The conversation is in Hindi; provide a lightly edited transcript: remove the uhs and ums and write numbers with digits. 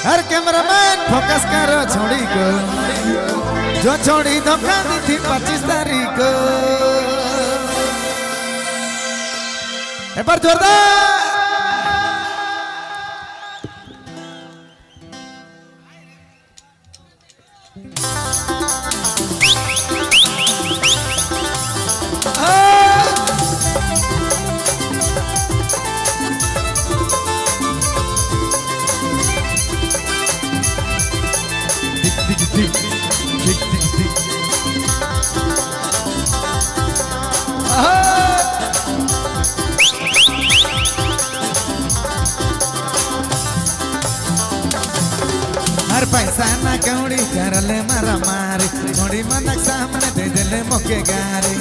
हर कैमरामैन फोकस करो छोड़ी को, जो छोड़ी धोखा दी थी 25 तारीख को। एक बार जोरदार। हर पैसा ना कौड़ी कर ले मारा मारी, थोड़ी मनक सामने दे दे ले मोके गारी।